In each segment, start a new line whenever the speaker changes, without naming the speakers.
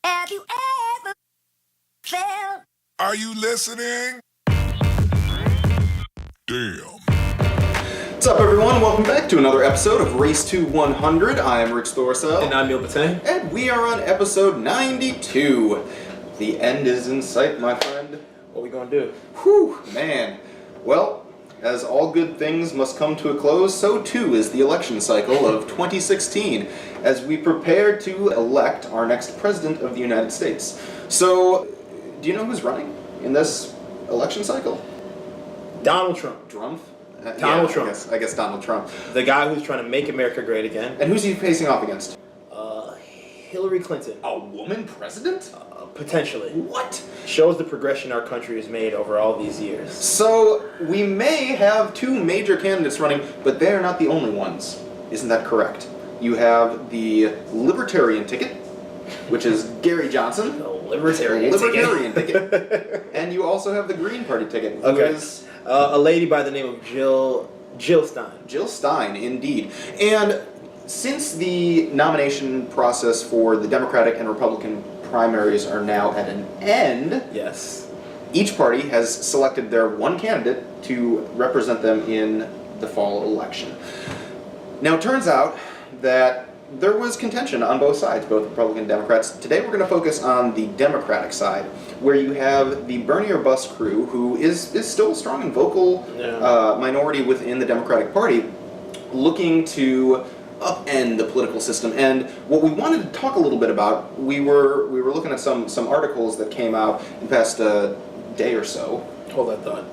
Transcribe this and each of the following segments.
Have you ever felt?
Are you listening? Damn.
What's up, everyone? Welcome back to another episode of Race to 100. I am Rich Dorsell.
And I'm Neil Batang.
And we are on episode 92. The end is in sight, my friend.
What we gonna do?
Whew, man. Well, as all good things must come to a close, so too is the election cycle of 2016, as we prepare to elect our next president of the United States. So, do you know who's running in this election cycle?
Donald Trump.
Trump?
Donald Trump.
I guess Donald Trump.
The guy who's trying to make America great again.
And who's he facing off against?
Hillary Clinton.
A woman president?
Potentially.
What?
Shows the progression our country has made over all these years.
So, we may have two major candidates running, but they are not the only ones. Isn't that correct? You have the Libertarian ticket, which is Gary Johnson.
The Libertarian
ticket. And you also have the Green Party ticket, which is...
a lady by the name of Jill Stein.
Jill Stein, indeed. And since the nomination process for the Democratic and Republican primaries are now at an end,
yes,
each party has selected their one candidate to represent them in the fall election. Now, it turns out that there was contention on both sides, both Republican and Democrats. Today we're going to focus on the Democratic side, where you have the Bernie or Bust crew, who is still a strong and vocal minority within the Democratic Party, looking to upend the political system. And what we wanted to talk a little bit about, we were looking at some articles that came out in the past day or so.
Hold that thought.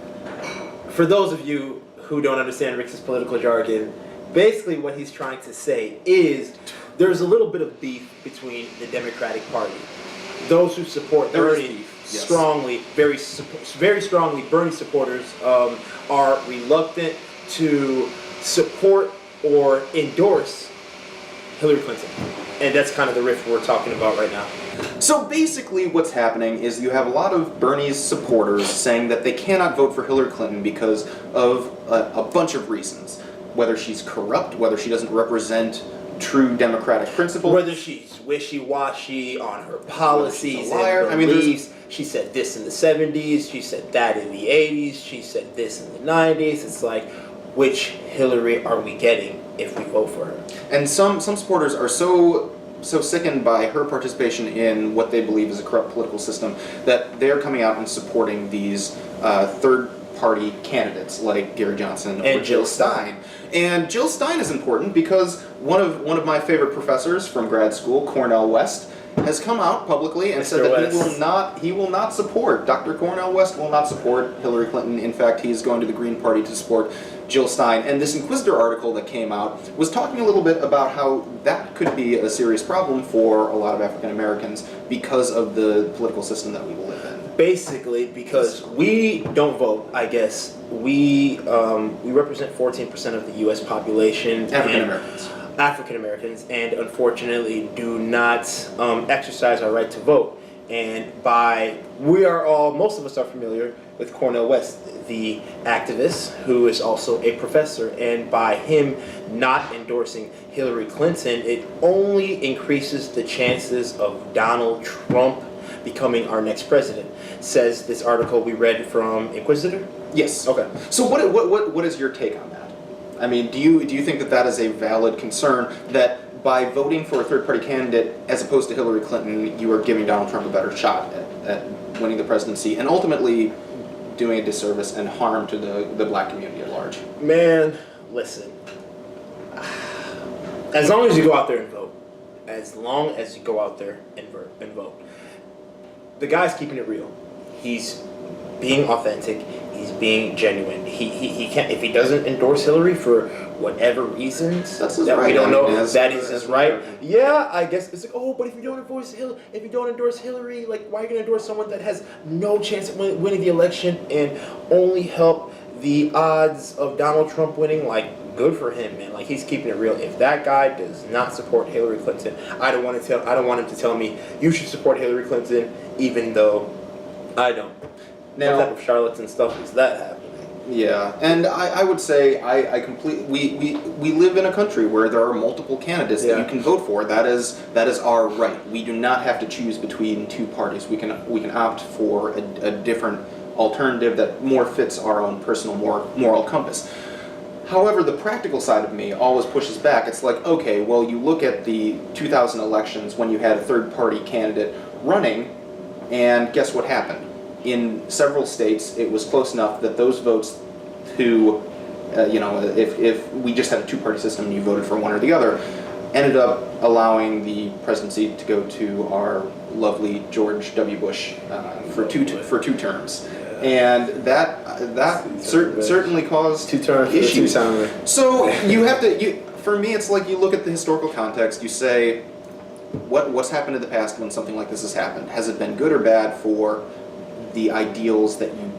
For those of you who don't understand Rick's political jargon, basically what he's trying to say is there's a little bit of beef between the Democratic Party. Those who support Bernie strongly, very strongly, Bernie supporters are reluctant to support or endorse Hillary Clinton. And that's kind of the riff we're talking about right now.
So basically what's happening is you have a lot of Bernie's supporters saying that they cannot vote for Hillary Clinton because of a bunch of reasons. Whether she's corrupt, whether she doesn't represent true democratic principles.
Whether she's wishy-washy on her policies
liar.
and beliefs. She said this in the 70s, she said that in the 80s, she said this in the 90s. It's like, which Hillary are we getting if we vote for her? And
some supporters are so sickened by her participation in what they believe is a corrupt political system that they're coming out and supporting these third-party candidates like Gary Johnson or Jill Stein. And Jill Stein is important because one of my favorite professors from grad school, Cornel West, has come out publicly and said that he will not support, Dr. Cornel West will not support Hillary Clinton. In fact, he's going to the Green Party to support Jill Stein. And this Inquisitr article that came out was talking a little bit about how that could be a serious problem for a lot of African Americans because of the political system that we live in.
Basically, because we don't vote, I guess. We represent 14% of the U.S. population. African Americans, and unfortunately do not exercise our right to vote. And most of us are familiar with Cornel West, the activist who is also a professor, and by him not endorsing Hillary Clinton, it only increases the chances of Donald Trump becoming our next president, says this article we read from Inquisitr.
Yes.
Okay.
So what is your take on that? I mean, do you think that is a valid concern that by voting for a third-party candidate as opposed to Hillary Clinton, you are giving Donald Trump a better shot at winning the presidency and ultimately doing a disservice and harm to the black community at large?
Man, listen. As long as you go out there and vote, the guy's keeping it real. He's being authentic. He's being genuine. He can't, if he doesn't endorse Hillary for whatever reasons we don't know, that is his right. Yeah, I guess it's like, but if you don't endorse Hillary, like, why are you gonna endorse someone that has no chance of winning the election and only help the odds of Donald Trump winning? Like, good for him, man. Like, he's keeping it real. If that guy does not support Hillary Clinton, I don't want him to tell me you should support Hillary Clinton, even though I don't. Now, what type of charlatan stuff is that happening?
Yeah, and I would say I completely we live in a country where there are multiple candidates that you can vote for. That is our right. We do not have to choose between two parties. We can opt for a different alternative that more fits our own personal moral compass. However, the practical side of me always pushes back. It's like, okay, well, you look at the 2000 elections when you had a third-party candidate running, and guess what happened? In several states, it was close enough that those votes who, if we just had a two-party system and you voted for one or the other, ended up allowing the presidency to go to our lovely George W. Bush for two terms. And that certainly caused
2 terms
issues. So you have to. For me, it's like you look at the historical context. You say, what's happened in the past when something like this has happened? Has it been good or bad for the ideals that you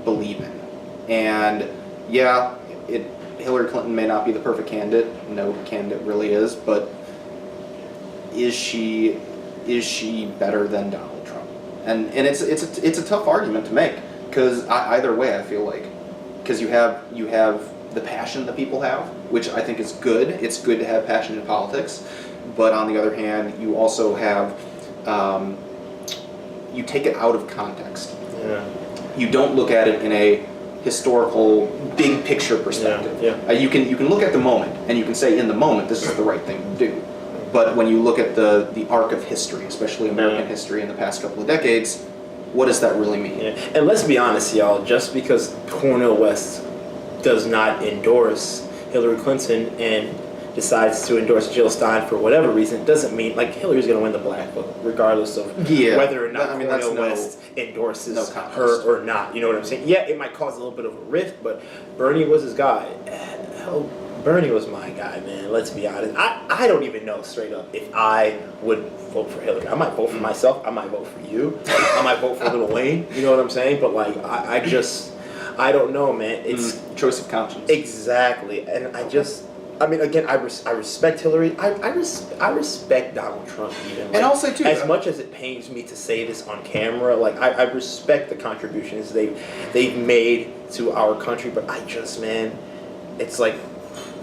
believe in? And yeah, Hillary Clinton may not be the perfect candidate. No candidate really is, but is she better than Donald Trump? And it's a tough argument to make, because either way, I feel like, because you have the passion that people have, which I think is good. It's good to have passion in politics, but on the other hand, you also have you take it out of context.
Yeah.
You don't look at it in a historical, big picture perspective.
Yeah.
You can look at the moment, and you can say in the moment this is the right thing to do. But when you look at the arc of history, especially American history in the past couple of decades, what does that really mean?
Yeah. And let's be honest, y'all, just because Cornel West does not endorse Hillary Clinton and decides to endorse Jill Stein for whatever reason, doesn't mean, like, Hillary's going to win the black vote, regardless of whether or not Cornel West endorses her or not. You know what I'm saying? Yeah, it might cause a little bit of a rift, but Bernie was his guy. Hell, Bernie was my guy, man. Let's be honest. I don't even know straight up if I would vote for Hillary. I might vote for myself. I might vote for you. I might vote for Lil Wayne. You know what I'm saying? But like, I don't know, man. It's
choice of conscience.
Exactly, and I mean, again, I respect Hillary. I respect Donald Trump even. Like,
and I'll say too,
as much as it pains me to say this on camera, like I respect the contributions they've made to our country. But man, it's like,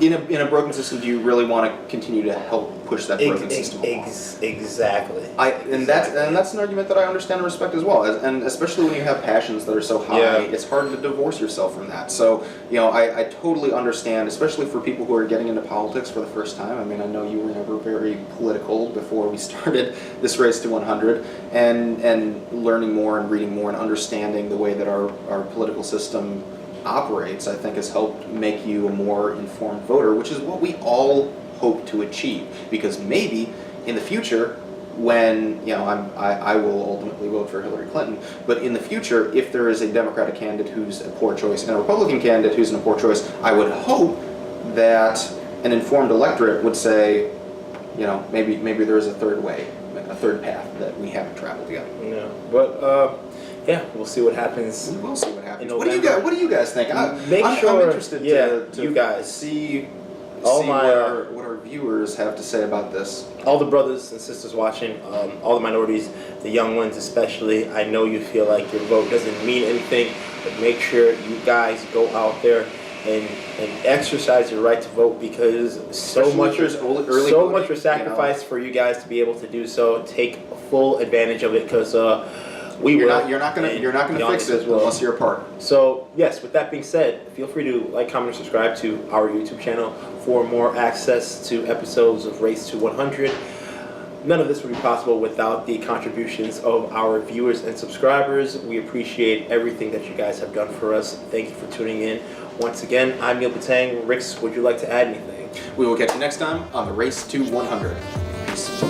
in a broken system, do you really want to continue to help push that broken system along?
Exactly.
That's an argument that I understand and respect as well. And especially when you have passions that are so high, it's hard to divorce yourself from that. So, I totally understand, especially for people who are getting into politics for the first time. I mean, I know you were never very political before we started this race to 100, and learning more and reading more and understanding the way that our political system operates, I think, has helped make you a more informed voter, which is what we all hope to achieve. Because maybe in the future, when I will ultimately vote for Hillary Clinton, but in the future, if there is a Democratic candidate who's a poor choice and a Republican candidate who's a poor choice, I would hope that an informed electorate would say, maybe there is a third way, a third path that we haven't traveled yet.
Yeah, but. Yeah, we'll see what happens.
We will see what happens. What do you guys think? I'm interested to
you guys
see what our viewers have to say about this.
All the brothers and sisters watching, all the minorities, the young ones especially. I know you feel like your vote doesn't mean anything, but make sure you guys go out there and exercise your right to vote, because so much was sacrificed for you guys to be able to do so. Take full advantage of it, because. You're not gonna fix it unless you're a part. So yes, with that being said, feel free to like, comment, and subscribe to our YouTube channel for more access to episodes of Race to 100. None of this would be possible without the contributions of our viewers and subscribers. We appreciate everything that you guys have done for us. Thank you for tuning in. Once again, I'm Neil Batang. Rix, would you like to add anything?
We will catch you next time on the Race to 100. Peace.